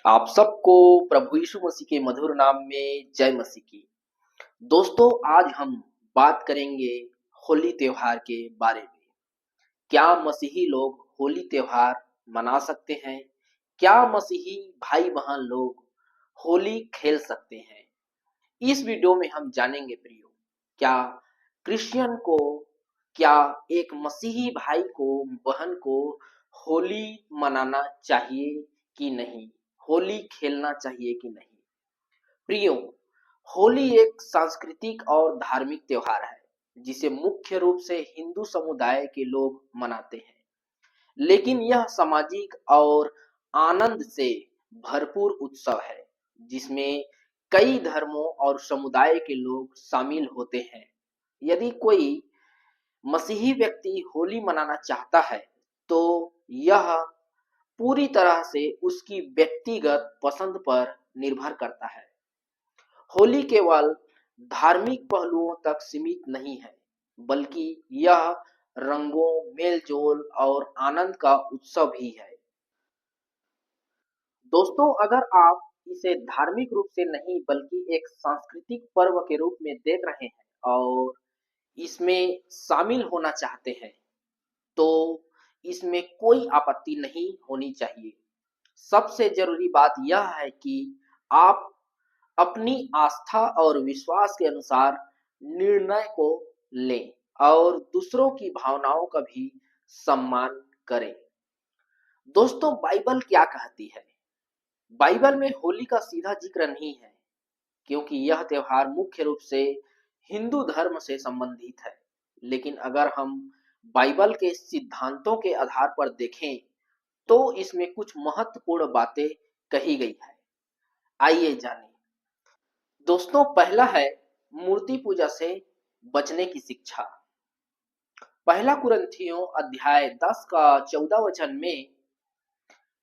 आप सबको प्रभु यीशु मसीह के मधुर नाम में जय मसीह की। दोस्तों, आज हम बात करेंगे होली त्योहार के बारे में। क्या मसीही लोग होली त्योहार मना सकते हैं? क्या मसीही भाई बहन लोग होली खेल सकते हैं? इस वीडियो में हम जानेंगे प्रियो, क्या क्रिश्चियन को, क्या एक मसीही भाई को, बहन को होली मनाना चाहिए कि नहीं? होली खेलना चाहिए कि नहीं? प्रियो, होली एक सांस्कृतिक और धार्मिक त्योहार है जिसे मुख्य रूप से हिंदू समुदाय के लोग मनाते हैं। लेकिन यह सामाजिक और आनंद से भरपूर उत्सव है जिसमें कई धर्मों और समुदाय के लोग शामिल होते हैं। यदि कोई मसीही व्यक्ति होली मनाना चाहता है तो यह पूरी तरह से उसकी व्यक्तिगत पसंद पर निर्भर करता है। होली केवल धार्मिक पहलुओं तक सीमित नहीं है, बल्कि यह रंगों, मेल-जोल और आनंद का उत्सव भी है। दोस्तों, अगर आप इसे धार्मिक रूप से नहीं बल्कि एक सांस्कृतिक पर्व के रूप में देख रहे हैं और इसमें शामिल होना चाहते हैं, तो इसमें कोई आपत्ति नहीं होनी चाहिए। सबसे जरूरी बात यह है कि आप अपनी आस्था और विश्वास के अनुसार निर्णय को लें और दूसरों की भावनाओं का भी सम्मान करें। दोस्तों, बाइबल क्या कहती है? बाइबल में होली का सीधा जिक्र नहीं है, क्योंकि यह त्योहार मुख्य रूप से हिंदू धर्म से संबंधित है। लेकिन अगर हम बाइबल के सिद्धांतों के आधार पर देखें, तो इसमें कुछ महत्वपूर्ण बातें कही गई है। आइए जानें। दोस्तों, पहला है मूर्ति पूजा से बचने की शिक्षा। पहला कुरिन्थियों अध्याय 10 का 14 वचन में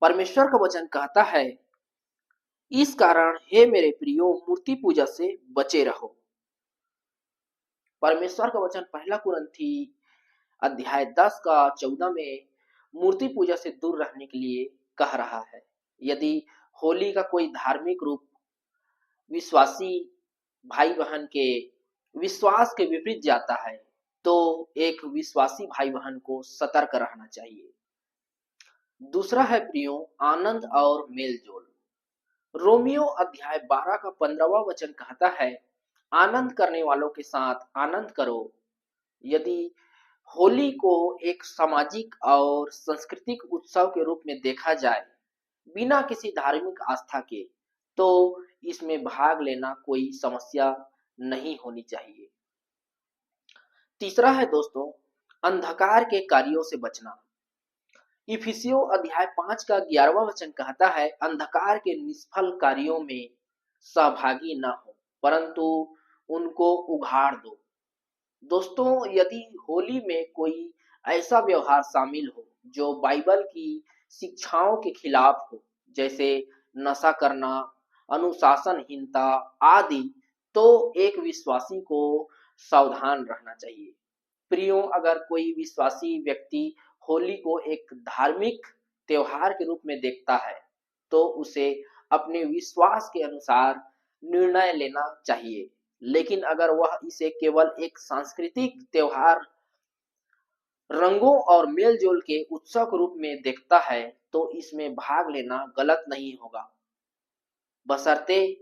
परमेश्वर का वचन कहता है, इस कारण हे मेरे प्रियो, मूर्ति पूजा से बचे रहो। परमेश्वर का वचन पहला कुरिन्थी अध्याय 10 का 14 में मूर्ति पूजा से दूर रहने के लिए कह रहा है। यदि होली का कोई धार्मिक रूप विश्वासी भाई बहन के विश्वास के विपरीत जाता है, तो एक विश्वासी भाई बहन को सतर्क रहना चाहिए। दूसरा है प्रियो, आनंद और मेलजोल। रोमियो अध्याय 12 का 15वां वचन कहता है, आनंद करने वालों के साथ आनंद करो। यदि होली को एक सामाजिक और सांस्कृतिक उत्सव के रूप में देखा जाए, बिना किसी धार्मिक आस्था के, तो इसमें भाग लेना कोई समस्या नहीं होनी चाहिए। तीसरा है दोस्तों, अंधकार के कार्यों से बचना। इफिसियों अध्याय 5 का 11वां वचन कहता है, अंधकार के निष्फल कार्यों में सहभागी न हो, परंतु उनको उघाड़ दो। दोस्तों, यदि होली में कोई ऐसा व्यवहार शामिल हो जो बाइबल की शिक्षाओं के खिलाफ हो, जैसे नशा करना, अनुशासनहीनता आदि, तो एक विश्वासी को सावधान रहना चाहिए। प्रियो, अगर कोई विश्वासी व्यक्ति होली को एक धार्मिक त्योहार के रूप में देखता है, तो उसे अपने विश्वास के अनुसार निर्णय लेना चाहिए। लेकिन अगर वह इसे केवल एक सांस्कृतिक त्योहार, रंगों और मेल-जोल के उत्सव के रूप में देखता है, तो इसमें भाग लेना गलत नहीं होगा, बशर्ते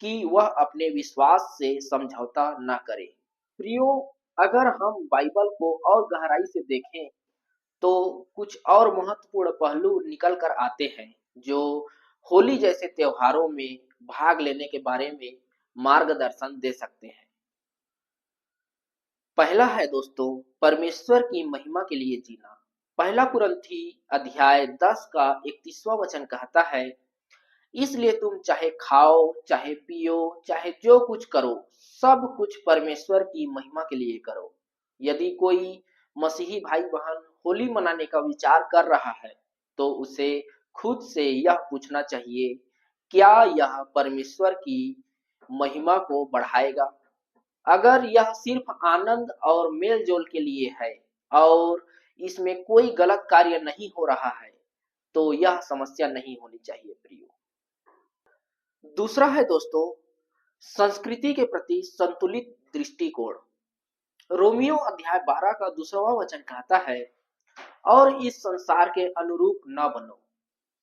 कि वह अपने विश्वास से समझौता न करे। प्रियो, अगर हम बाइबल को और गहराई से देखें, तो कुछ और महत्वपूर्ण पहलू निकल कर आते हैं जो होली जैसे त्योहारों में भाग लेने के बारे में मार्गदर्शन दे सकते हैं। पहला है दोस्तों, परमेश्वर की महिमा के लिए जीना। पहला कुरिन्थी अध्याय 10 का 31वां वचन कहता है, इसलिए तुम चाहे खाओ, चाहे पियो, चाहे जो कुछ करो, सब कुछ परमेश्वर की महिमा के लिए करो। यदि कोई मसीही भाई बहन होली मनाने का विचार कर रहा है, तो उसे खुद से यह पूछना चाहिए, क्या यह परमेश्वर की महिमा को बढ़ाएगा? अगर यह सिर्फ आनंद और मेल-जोल के लिए है और इसमें कोई गलत कार्य नहीं हो रहा है, तो यह समस्या नहीं होनी चाहिए प्रियो। दूसरा है दोस्तों, संस्कृति के प्रति संतुलित दृष्टिकोण। रोमियो अध्याय 12 का दूसरा वचन कहता है, और इस संसार के अनुरूप न बनो,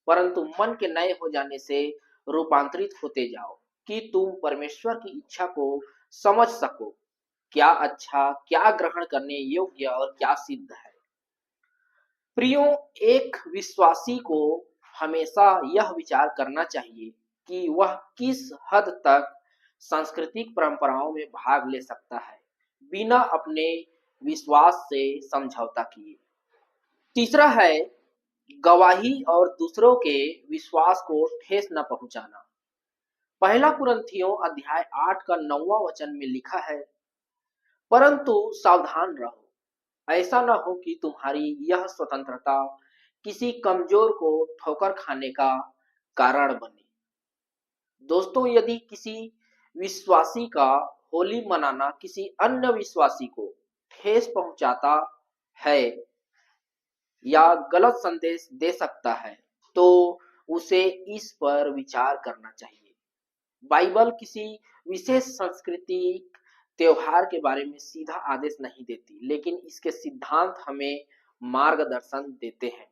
परंतु मन के नए हो जाने से रूपांतरित होते जाओ, कि तुम परमेश्वर की इच्छा को समझ सको, क्या अच्छा, क्या ग्रहण करने योग्य और क्या सिद्ध है। प्रियो, एक विश्वासी को हमेशा यह विचार करना चाहिए कि वह किस हद तक सांस्कृतिक परंपराओं में भाग ले सकता है बिना अपने विश्वास से समझौता किए। तीसरा है गवाही और दूसरों के विश्वास को ठेस न पहुंचाना। पहला कुरिन्थियों अध्याय 8 का 9वां वचन में लिखा है, परंतु सावधान रहो, ऐसा न हो कि तुम्हारी यह स्वतंत्रता किसी कमजोर को ठोकर खाने का कारण बने। दोस्तों, यदि किसी विश्वासी का होली मनाना किसी अन्य विश्वासी को ठेस पहुंचाता है या गलत संदेश दे सकता है, तो उसे इस पर विचार करना चाहिए। बाइबल किसी विशेष सांस्कृतिक त्योहार के बारे में सीधा आदेश नहीं देती, लेकिन इसके सिद्धांत हमें मार्गदर्शन देते हैं।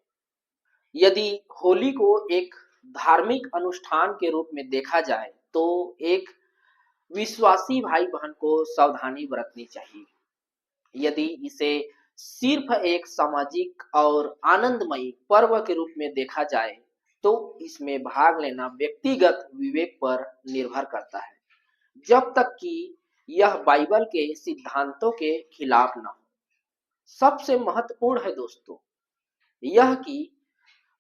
यदि होली को एक धार्मिक अनुष्ठान के रूप में देखा जाए, तो एक विश्वासी भाई बहन को सावधानी बरतनी चाहिए। यदि इसे सिर्फ एक सामाजिक और आनंदमयी पर्व के रूप में देखा जाए, तो इसमें भाग लेना व्यक्तिगत विवेक पर निर्भर करता है, जब तक कि यह बाइबल के सिद्धांतों के खिलाफ न हो। सबसे महत्वपूर्ण है दोस्तों यह कि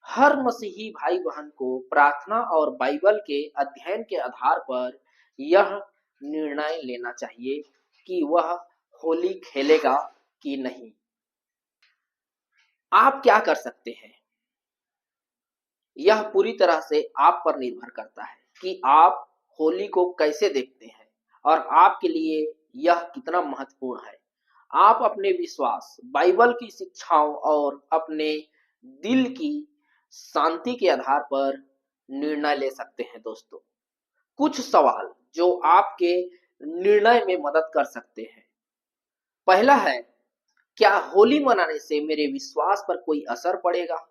हर मसीही भाई बहन को प्रार्थना और बाइबल के अध्ययन के आधार पर यह निर्णय लेना चाहिए कि वह होली खेलेगा कि नहीं। आप क्या कर सकते हैं, यह पूरी तरह से आप पर निर्भर करता है कि आप होली को कैसे देखते हैं और आपके लिए यह कितना महत्वपूर्ण है। आप अपने विश्वास, बाइबल की शिक्षाओं और अपने दिल की शांति के आधार पर निर्णय ले सकते हैं। दोस्तों, कुछ सवाल जो आपके निर्णय में मदद कर सकते हैं। पहला है, क्या होली मनाने से मेरे विश्वास पर कोई असर पड़ेगा?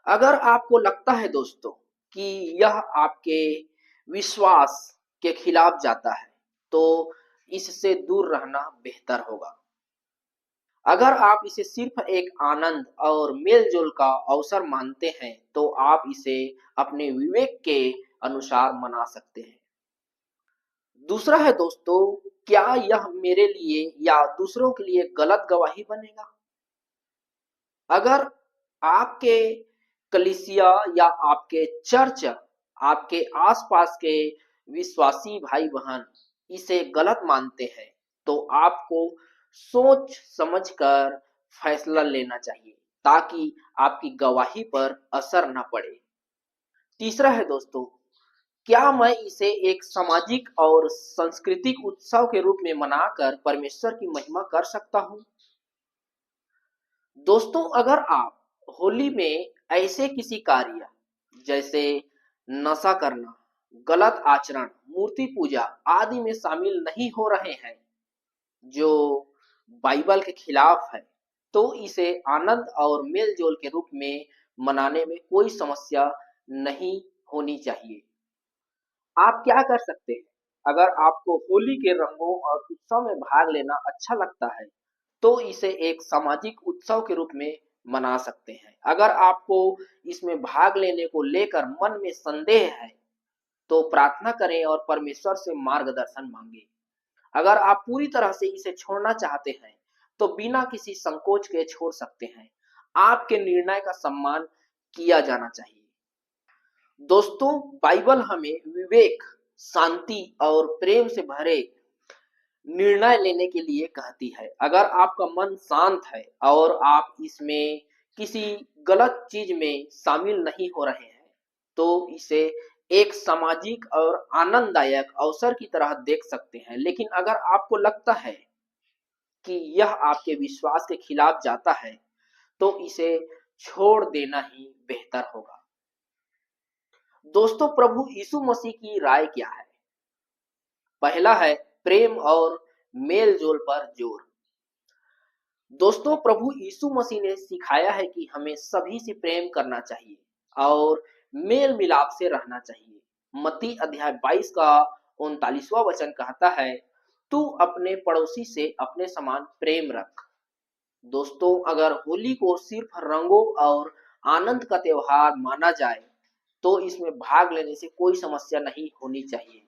अगर आपको लगता है दोस्तों कि यह आपके विश्वास के खिलाफ जाता है, तो इससे दूर रहना बेहतर होगा। अगर आप इसे सिर्फ एक आनंद और मेलजोल का अवसर मानते हैं, तो आप इसे अपने विवेक के अनुसार मना सकते हैं। दूसरा है दोस्तों, क्या यह मेरे लिए या दूसरों के लिए गलत गवाही बनेगा? अगर आपके कलीसिया या आपके चर्च, आपके आसपास के विश्वासी भाई बहन इसे गलत मानते हैं, तो आपको सोच समझकर फैसला लेना चाहिए ताकि आपकी गवाही पर असर न पड़े। तीसरा है दोस्तों, क्या मैं इसे एक सामाजिक और सांस्कृतिक उत्सव के रूप में मनाकर परमेश्वर की महिमा कर सकता हूं? दोस्तों, अगर आप होली में ऐसे किसी कार्य जैसे नशा करना, गलत आचरण, मूर्ति पूजा आदि में शामिल नहीं हो रहे हैं जो बाइबल के खिलाफ है, तो इसे आनंद और मेल-जोल के रूप में मनाने में कोई समस्या नहीं होनी चाहिए। आप क्या कर सकते हैं? अगर आपको होली के रंगों और उत्सव में भाग लेना अच्छा लगता है, तो इसे एक सामाजिक उत्सव के रूप में मना सकते हैं। अगर आपको इसमें भाग लेने को लेकर मन में संदेह है, तो प्रार्थना करें और परमेश्वर से मार्गदर्शन मांगे। अगर आप पूरी तरह से इसे छोड़ना चाहते हैं, तो बिना किसी संकोच के छोड़ सकते हैं। आपके निर्णय का सम्मान किया जाना चाहिए। दोस्तों, बाइबल हमें विवेक, शांति और प्रेम से भरे निर्णय लेने के लिए कहती है। अगर आपका मन शांत है और आप इसमें किसी गलत चीज में शामिल नहीं हो रहे हैं, तो इसे एक सामाजिक और आनंददायक अवसर की तरह देख सकते हैं। लेकिन अगर आपको लगता है कि यह आपके विश्वास के खिलाफ जाता है, तो इसे छोड़ देना ही बेहतर होगा। दोस्तों, प्रभु यीशु मसीह की राय क्या है? पहला है प्रेम और मेल जोल पर जोर। दोस्तों, प्रभु यीशु मसीह ने सिखाया है कि हमें सभी से प्रेम करना चाहिए और मेल मिलाप से रहना चाहिए। मत्ती अध्याय 22 का 39वां वचन कहता है, तू अपने पड़ोसी से अपने समान प्रेम रख। दोस्तों, अगर होली को सिर्फ रंगों और आनंद का त्योहार माना जाए तो इसमें भाग लेने से कोई समस्या नहीं होनी चाहिए,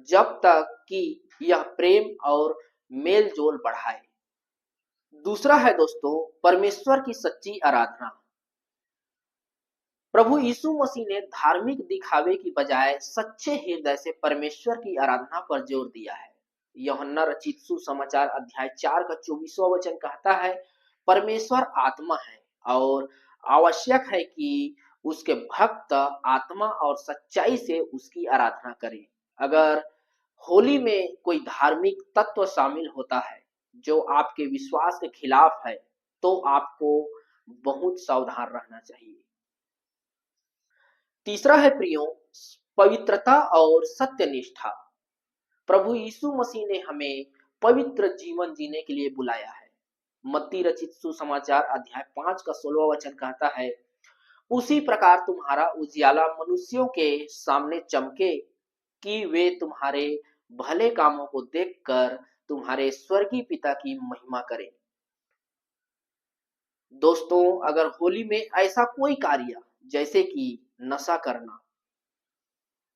जब तक कि यह प्रेम और मेल जोल बढ़ाए। दूसरा है दोस्तों, परमेश्वर की सच्ची आराधना। प्रभु यीशु मसीह ने धार्मिक दिखावे की बजाय सच्चे हृदय से परमेश्वर की आराधना पर जोर दिया है। यूहन्ना रचित सुसमाचार अध्याय 4 का 24वां वचन कहता है, परमेश्वर आत्मा है और आवश्यक है कि उसके भक्त आत्मा और सच्चाई से उसकी आराधना करें। अगर होली में कोई धार्मिक तत्व शामिल होता है जो आपके विश्वास के खिलाफ है, तो आपको बहुत सावधान रहना चाहिए। तीसरा है प्रियो, पवित्रता और सत्यनिष्ठा। प्रभु यीशु मसीह ने हमें पवित्र जीवन जीने के लिए बुलाया है। मत्ती रचित सुसमाचार अध्याय 5 का 16वां वचन कहता है, उसी प्रकार तुम्हारा उजियाला मनुष्यों के सामने चमके कि वे तुम्हारे भले कामों को देखकर तुम्हारे स्वर्गीय पिता की महिमा करें। दोस्तों, अगर होली में ऐसा कोई कार्य जैसे कि नशा करना,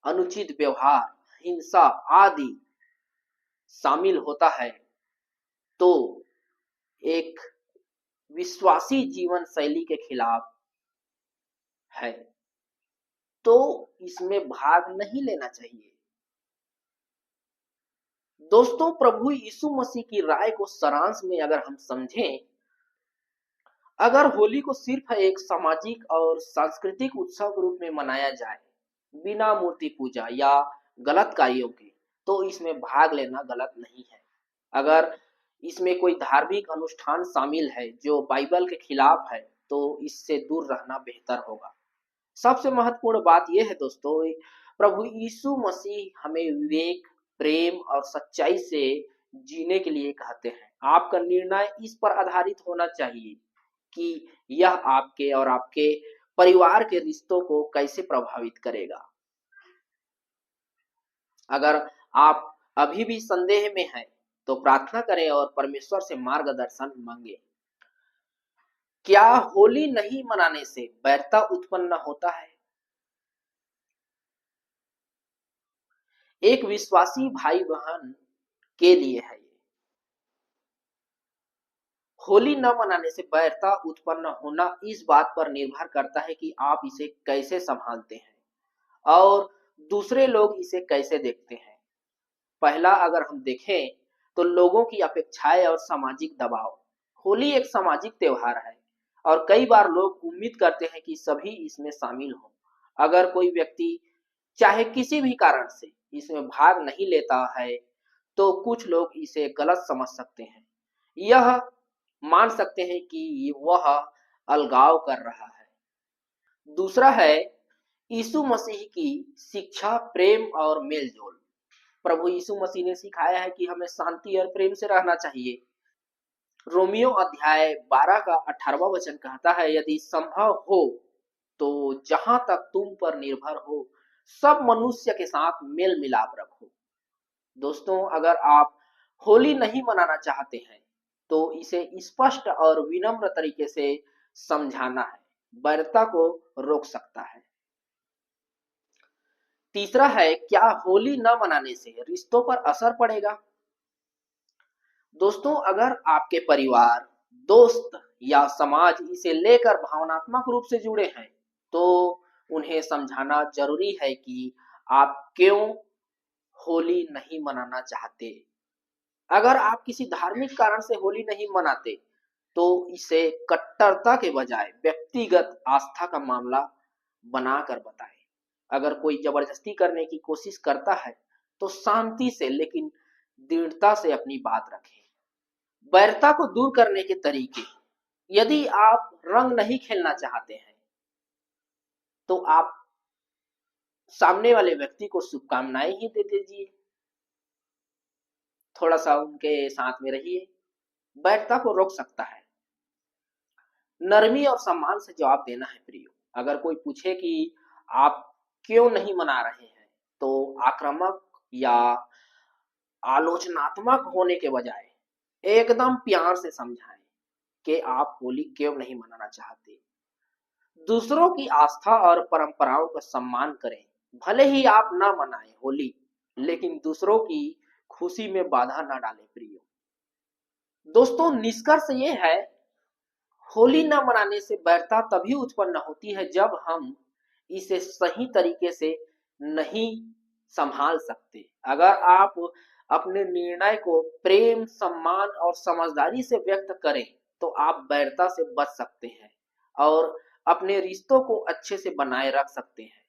अनुचित व्यवहार, हिंसा आदि शामिल होता है, तो एक विश्वासी जीवन शैली के खिलाफ है, तो इसमें भाग नहीं लेना चाहिए। दोस्तों, प्रभु यीशु मसीह की राय को सारांश में अगर हम समझें, अगर होली को सिर्फ एक सामाजिक और सांस्कृतिक उत्सव के रूप में मनाया जाए, बिना मूर्ति पूजा या गलत कार्यों के, तो इसमें भाग लेना गलत नहीं है। अगर इसमें कोई धार्मिक अनुष्ठान शामिल है जो बाइबल के खिलाफ है, तो इससे दूर रहना बेहतर होगा। सबसे महत्वपूर्ण बात यह है दोस्तों, प्रभु यीशु मसीह हमें विवेक, प्रेम और सच्चाई से जीने के लिए कहते हैं। आपका निर्णय इस पर आधारित होना चाहिए कि यह आपके और आपके परिवार के रिश्तों को कैसे प्रभावित करेगा। अगर आप अभी भी संदेह में हैं, तो प्रार्थना करें और परमेश्वर से मार्गदर्शन मांगे। क्या होली नहीं मनाने से वैरता उत्पन्न होता है? एक विश्वासी भाई बहन के लिए है ये। होली न मनाने से वैरता उत्पन्न होना इस बात पर निर्भर करता है कि आप इसे कैसे संभालते हैं और दूसरे लोग इसे कैसे देखते हैं। पहला अगर हम देखें तो लोगों की अपेक्षाएं और सामाजिक दबाव। होली एक सामाजिक त्योहार है और कई बार लोग उम्मीद करते हैं कि सभी इसमें शामिल हों। अगर कोई व्यक्ति चाहे किसी भी कारण से इसमें भाग नहीं लेता है, तो कुछ लोग इसे गलत समझ सकते हैं। यह मान सकते हैं कि वह अलगाव कर रहा है। दूसरा है यीशु मसीह की शिक्षा, प्रेम और मेलजोल। प्रभु यीशु मसीह ने सिखाया है कि हमें शांति और प्रेम से रहना चाहिए। रोमियो अध्याय 12 का 18वां वचन कहता है, यदि संभव हो तो जहां तक तुम पर निर्भर हो, सब मनुष्य के साथ मेल मिलाप रखो। दोस्तों, अगर आप होली नहीं मनाना चाहते हैं, तो इसे स्पष्ट और विनम्र तरीके से समझाना है, वैरता को रोक सकता है। तीसरा है, क्या होली न मनाने से रिश्तों पर असर पड़ेगा? दोस्तों, अगर आपके परिवार, दोस्त या समाज इसे लेकर भावनात्मक रूप से जुड़े हैं, तो उन्हें समझाना जरूरी है कि आप क्यों होली नहीं मनाना चाहते। अगर आप किसी धार्मिक कारण से होली नहीं मनाते, तो इसे कट्टरता के बजाय व्यक्तिगत आस्था का मामला बनाकर बताएं। अगर कोई जबरदस्ती करने की कोशिश करता है, तो शांति से लेकिन दृढ़ता से अपनी बात रखें। वैरता को दूर करने के तरीके। यदि आप रंग नहीं खेलना चाहते हैं, तो आप सामने वाले व्यक्ति को शुभकामनाएं ही दे दीजिए, थोड़ा सा उनके साथ में रहिए, बैठता को रोक सकता है। नरमी और सम्मान से जवाब देना है प्रियो। अगर कोई पूछे कि आप क्यों नहीं मना रहे हैं, तो आक्रामक या आलोचनात्मक होने के बजाय एकदम प्यार से समझाएं कि आप होली क्यों नहीं मनाना चाहते। दूसरों की आस्था और परंपराओं का सम्मान करें। भले ही आप ना मनाएं होली, लेकिन दूसरों की खुशी में बाधा ना डालें प्रियो। दोस्तों, निष्कर्ष ये है, होली न मनाने से वैरता तभी उत्पन्न होती है जब हम इसे सही तरीके से नहीं संभाल सकते। अगर आप अपने निर्णय को प्रेम, सम्मान और समझदारी से व्यक्त करें, तो आप वैरता से बच सकते हैं और अपने रिश्तों को अच्छे से बनाए रख सकते हैं।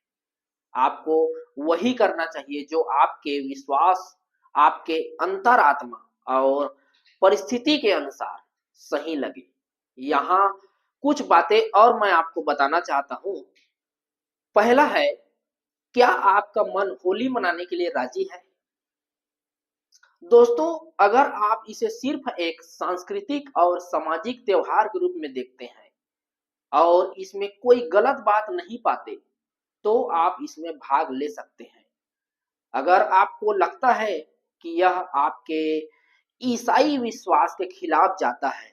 आपको वही करना चाहिए जो आपके विश्वास, आपके अंतरात्मा और परिस्थिति के अनुसार सही लगे। यहाँ कुछ बातें और मैं आपको बताना चाहता हूँ। पहला है, क्या आपका मन होली मनाने के लिए राजी है? दोस्तों, अगर आप इसे सिर्फ एक सांस्कृतिक और सामाजिक त्योहार के रूप में देखते हैं और इसमें कोई गलत बात नहीं पाते, तो आप इसमें भाग ले सकते हैं। अगर आपको लगता है कि यह आपके ईसाई विश्वास के खिलाफ जाता है,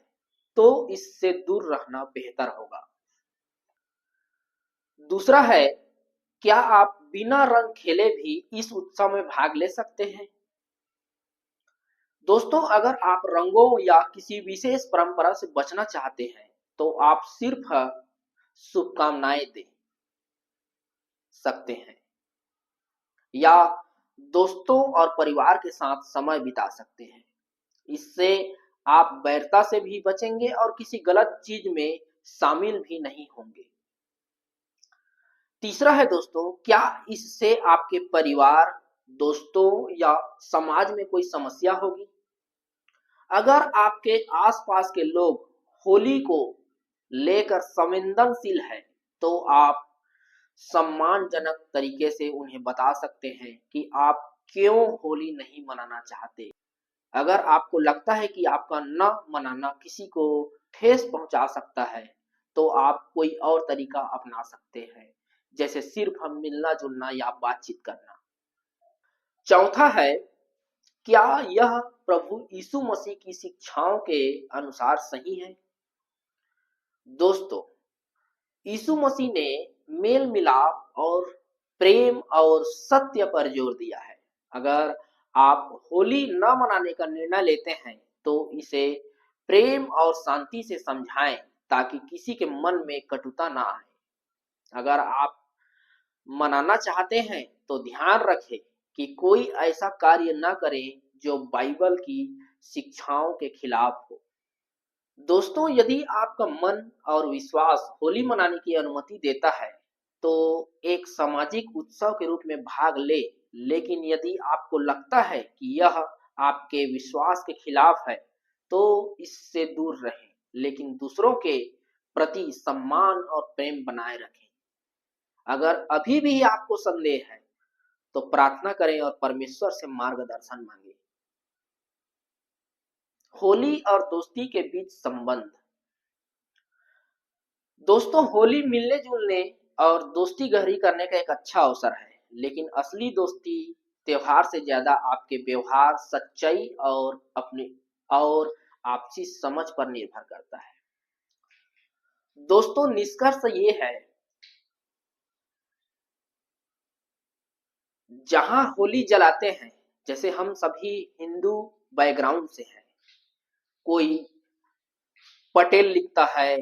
तो इससे दूर रहना बेहतर होगा। दूसरा है, क्या आप बिना रंग खेले भी इस उत्सव में भाग ले सकते हैं? दोस्तों, अगर आप रंगों या किसी विशेष परंपरा से बचना चाहते हैं, तो आप सिर्फ शुभकामनाएं दे सकते हैं या दोस्तों और परिवार के साथ समय बिता सकते हैं। इससे आप वैरता से भी बचेंगे और किसी गलत चीज में शामिल भी नहीं होंगे। तीसरा है दोस्तों, क्या इससे आपके परिवार, दोस्तों या समाज में कोई समस्या होगी? अगर आपके आसपास के लोग होली को लेकर संवेदनशील हैं, तो आप सम्मानजनक तरीके से उन्हें बता सकते हैं कि आप क्यों होली नहीं मनाना चाहते। अगर आपको लगता है कि आपका न मनाना किसी को ठेस पहुंचा सकता है, तो आप कोई और तरीका अपना सकते हैं, जैसे सिर्फ हम मिलना जुलना या बातचीत करना। चौथा है, क्या यह प्रभु यीशु मसीह की शिक्षाओं के अनुसार सही है? दोस्तों, यीशु मसीह ने मेल मिलाप और प्रेम और सत्य पर जोर दिया है। अगर आप होली न मनाने का निर्णय लेते हैं, तो इसे प्रेम और शांति से समझाएं, ताकि किसी के मन में कटुता ना आए। अगर आप मनाना चाहते हैं, तो ध्यान रखें कि कोई ऐसा कार्य न करे जो बाइबल की शिक्षाओं के खिलाफ हो। दोस्तों, यदि आपका मन और विश्वास होली मनाने की अनुमति देता है, तो एक सामाजिक उत्सव के रूप में भाग ले। लेकिन यदि आपको लगता है कि यह आपके विश्वास के खिलाफ है, तो इससे दूर रहें, लेकिन दूसरों के प्रति सम्मान और प्रेम बनाए रखें। अगर अभी भी आपको संदेह है, तो प्रार्थना करें और परमेश्वर से मार्गदर्शन मांगे। होली और दोस्ती के बीच संबंध। दोस्तों, होली मिलने जुलने और दोस्ती गहरी करने का एक अच्छा अवसर है, लेकिन असली दोस्ती त्योहार से ज्यादा आपके व्यवहार, सच्चाई और आपसी समझ पर निर्भर करता है। दोस्तों, निष्कर्ष ये है, जहां होली जलाते हैं, जैसे हम सभी हिंदू बैकग्राउंड से हैं, कोई पटेल लिखता है,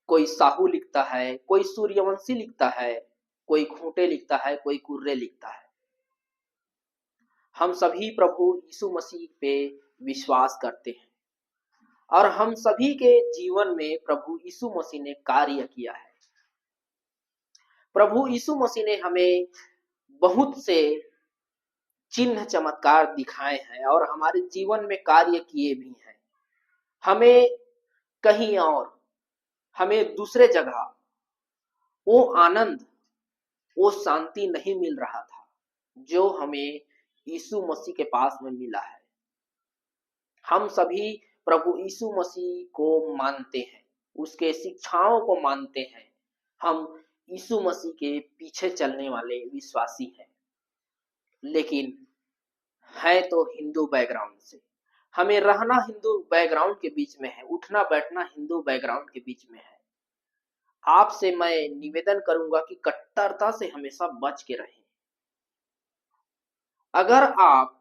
कोई साहू लिखता है, कोई सूर्यवंशी लिखता है, कोई खूंटे लिखता है, कोई कुर्रे लिखता है। हम सभी प्रभु यीशु मसीह पे विश्वास करते हैं और हम सभी के जीवन में प्रभु यीशु मसीह ने कार्य किया है। प्रभु यीशु मसीह ने हमें बहुत से चिन्ह चमत्कार दिखाए हैं और हमारे जीवन में कार्य किए भी हैं। हमें कहीं और, हमें दूसरे जगह वो आनंद वो शांति नहीं मिल रहा था जो हमें यीशु मसीह के पास में मिला है। हम सभी प्रभु यीशु मसीह को मानते हैं, उसके शिक्षाओं को मानते हैं। हम यीशु मसीह के पीछे चलने वाले विश्वासी हैं, लेकिन है तो हिंदू बैकग्राउंड से। हमें रहना हिंदू बैकग्राउंड के बीच में है, उठना बैठना हिंदू बैकग्राउंड के बीच में है। आपसे मैं निवेदन करूंगा कि कट्टरता से हमेशा बच के रहें। अगर आप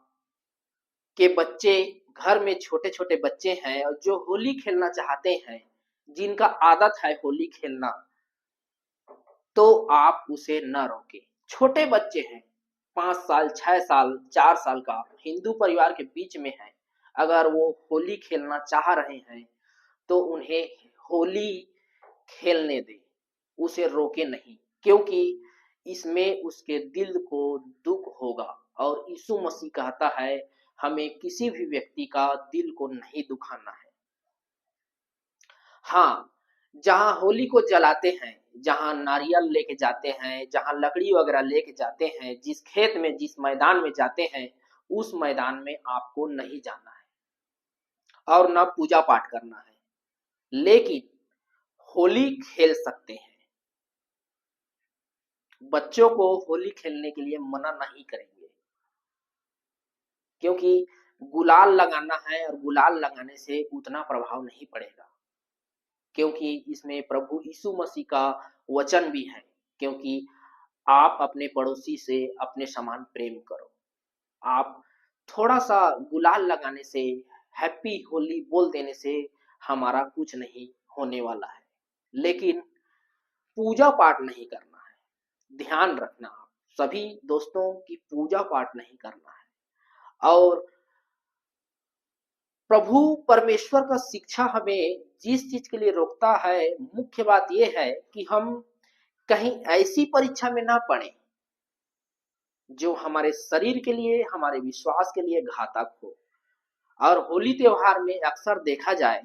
के बच्चे घर में छोटे छोटे बच्चे हैं और जो होली खेलना चाहते हैं, जिनका आदत है होली खेलना, तो आप उसे न रोके। छोटे बच्चे हैं, 5 साल 6 साल 4 साल का हिंदू परिवार के बीच में है, अगर वो होली खेलना चाह रहे हैं तो उन्हें होली खेलने दें, उसे रोके नहीं, क्योंकि इसमें उसके दिल को दुख होगा। और यीशु मसीह कहता है हमें किसी भी व्यक्ति का दिल को नहीं दुखाना है। हाँ, जहाँ होली को जलाते हैं, जहाँ नारियल लेके जाते हैं, जहाँ लकड़ी वगैरह लेके जाते हैं, जिस खेत में जिस मैदान में जाते हैं, उस मैदान में आपको नहीं जाना है और न पूजा पाठ करना है, लेकिन होली खेल सकते हैं। बच्चों को होली खेलने के लिए मना नहीं करेंगे, क्योंकि गुलाल लगाना है और गुलाल लगाने से उतना प्रभाव नहीं पड़ेगा, क्योंकि इसमें प्रभु यीशु मसीह का वचन भी है, क्योंकि आप अपने पड़ोसी से अपने समान प्रेम करो। आप थोड़ा सा गुलाल लगाने से, हैप्पी होली बोल देने से हमारा कुछ नहीं होने वाला है, लेकिन पूजा पाठ नहीं करना है। ध्यान रखना आप सभी दोस्तों की, पूजा पाठ नहीं करना है। और प्रभु परमेश्वर का शिक्षा हमें जिस चीज के लिए रोकता है, मुख्य बात यह है कि हम कहीं ऐसी परीक्षा में ना पड़े जो हमारे शरीर के लिए, हमारे विश्वास के लिए घातक हो। और होली त्योहार में अक्सर देखा जाए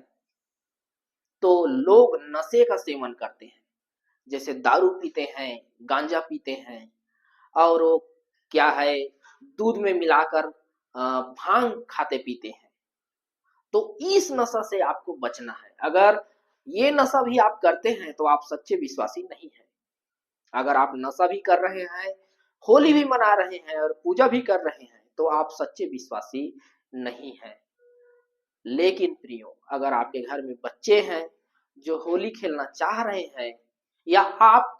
तो लोग नशे का सेवन करते हैं, जैसे दारू पीते हैं, गांजा पीते हैं, और वो क्या है, दूध में मिलाकर भांग खाते पीते हैं। तो इस नशा से आपको बचना है। अगर ये नशा भी आप करते हैं तो आप सच्चे विश्वासी नहीं हैं। अगर आप नशा भी कर रहे हैं, होली भी मना रहे हैं और पूजा भी कर रहे हैं, तो आप सच्चे विश्वासी नहीं हैं। लेकिन प्रियो, अगर आपके घर में बच्चे हैं जो होली खेलना चाह रहे हैं, या आप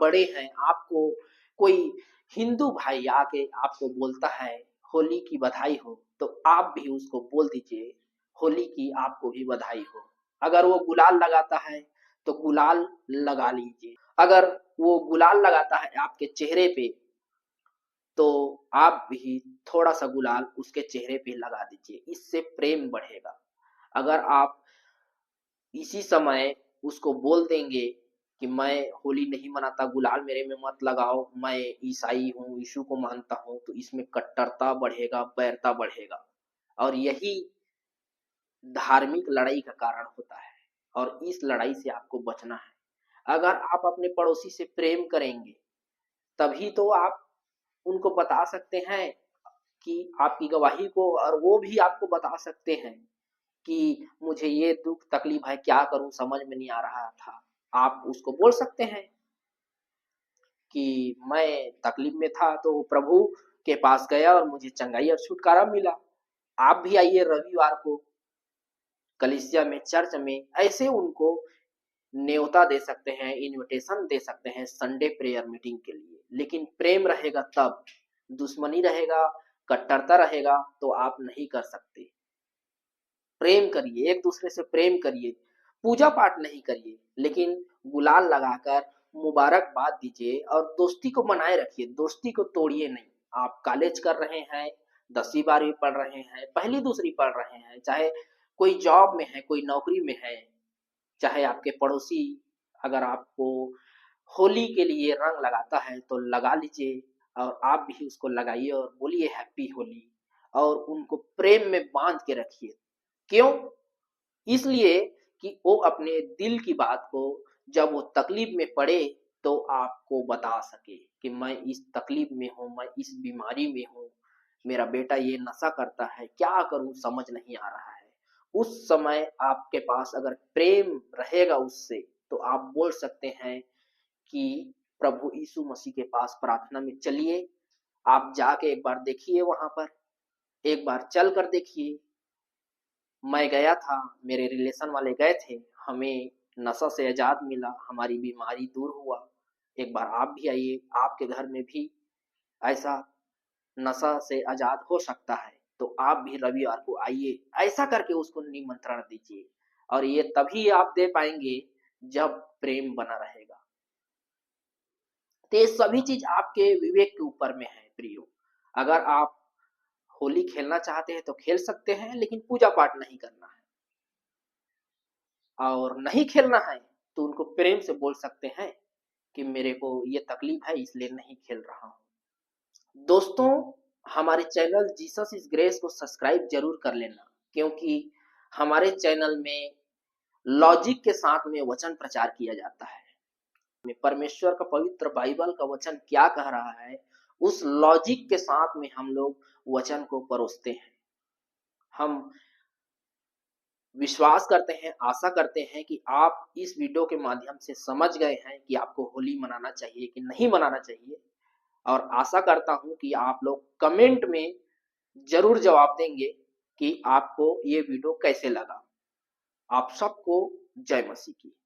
बड़े हैं, आपको कोई हिंदू भाई आके आपको बोलता है होली की बधाई हो, तो आप भी उसको बोल दीजिए होली की आपको भी बधाई हो। अगर वो गुलाल लगाता है तो गुलाल लगा लीजिए। अगर वो गुलाल लगाता है आपके चेहरे पे, तो आप भी थोड़ा सा गुलाल उसके चेहरे पे लगा दीजिए, इससे प्रेम बढ़ेगा। अगर आप इसी समय उसको बोल देंगे कि मैं होली नहीं मनाता, गुलाल मेरे में मत लगाओ, मैं ईसाई हूँ, यीशु को मानता हूँ, तो इसमें कट्टरता बढ़ेगा, बैरता बढ़ेगा, और यही धार्मिक लड़ाई का कारण होता है। और इस लड़ाई से आपको बचना है। अगर आप अपने पड़ोसी से प्रेम करेंगे, तभी तो आप उनको बता सकते हैं कि आपकी गवाही को, और वो भी आपको बता सकते हैं कि मुझे ये दुख तकलीफ है, क्या करूं समझ में नहीं आ रहा था। आप उसको बोल सकते हैं कि मैं तकलीफ में था तो प्रभु के पास गया और मुझे चंगाई और छुटकारा मिला। आप भी आइए रविवार को कलीसिया में, चर्च में, ऐसे उनको न्योता दे सकते हैं, इनविटेशन दे सकते हैं संडे प्रेयर मीटिंग के लिए। लेकिन प्रेम रहेगा तब, दुश्मनी रहेगा, कट्टरता रहेगा तो आप नहीं कर सकते। प्रेम करिए, एक दूसरे से प्रेम करिए, पूजा पाठ नहीं करिए, लेकिन गुलाल लगाकर मुबारकबाद दीजिए और दोस्ती को बनाए रखिए, दोस्ती को तोड़िए नहीं। आप कॉलेज कर रहे हैं, 10वीं 12वीं पढ़ रहे हैं, पहली दूसरी पढ़ रहे हैं, चाहे कोई जॉब में है, कोई नौकरी में है, चाहे आपके पड़ोसी अगर आपको होली के लिए रंग लगाता है तो लगा लीजिए, और आप भी उसको लगाइए और बोलिए हैप्पी होली, और उनको प्रेम में बांध के रखिए। क्यों? इसलिए कि वो अपने दिल की बात को जब वो तकलीफ में पड़े तो आपको बता सके कि मैं इस तकलीफ में हूँ, मैं इस बीमारी में हूँ, मेरा बेटा ये नशा करता है, क्या करूँ समझ नहीं आ रहा है। उस समय आपके पास अगर प्रेम रहेगा उससे, तो आप बोल सकते हैं कि प्रभु यीशु मसीह के पास प्रार्थना में चलिए, आप जाके एक बार देखिए वहाँ पर, एक बार चल कर देखिए। मैं गया था, मेरे रिलेशन वाले गए थे, हमें नशा से आज़ाद मिला, हमारी बीमारी दूर हुआ। एक बार आप भी आइए, आपके घर में भी ऐसा नशा से आज़ाद हो सकता है, तो आप भी रविवार को आइए, ऐसा करके उसको निमंत्रण दीजिए। और ये तभी आप दे पाएँगे जब प्रेम बना रहेगा। तो ये सभी चीज़ आपके विवेक के ऊपर में है प्रियो। अगर आप होली खेलना चाहते हैं तो खेल सकते हैं, लेकिन पूजा-पाठ नहीं करना है। और नहीं खेलना है तो उनको प्रेम से बोल सकते हैं कि मेरे को ये तकलीफ है इसलिए नहीं खेल रहा हूँ। दोस्तों, हमारे चैनल जीसस इज ग्रेस को सब्सक्राइब जरूर कर लेना, क्योंकि हमारे चैनल में लॉजिक के साथ में वचन प्रचार किया जाता है। परमेश्वर का पवित्र बाइबल का वचन क्या कह रहा है, उस लॉजिक के साथ में हम लोग वचन को परोसते हैं। हम विश्वास करते हैं, आशा करते हैं कि आप इस वीडियो के माध्यम से समझ गए हैं कि आपको होली मनाना चाहिए कि नहीं मनाना चाहिए। और आशा करता हूं कि आप लोग कमेंट में जरूर जवाब देंगे कि आपको ये वीडियो कैसे लगा। आप सबको जय मसीह की।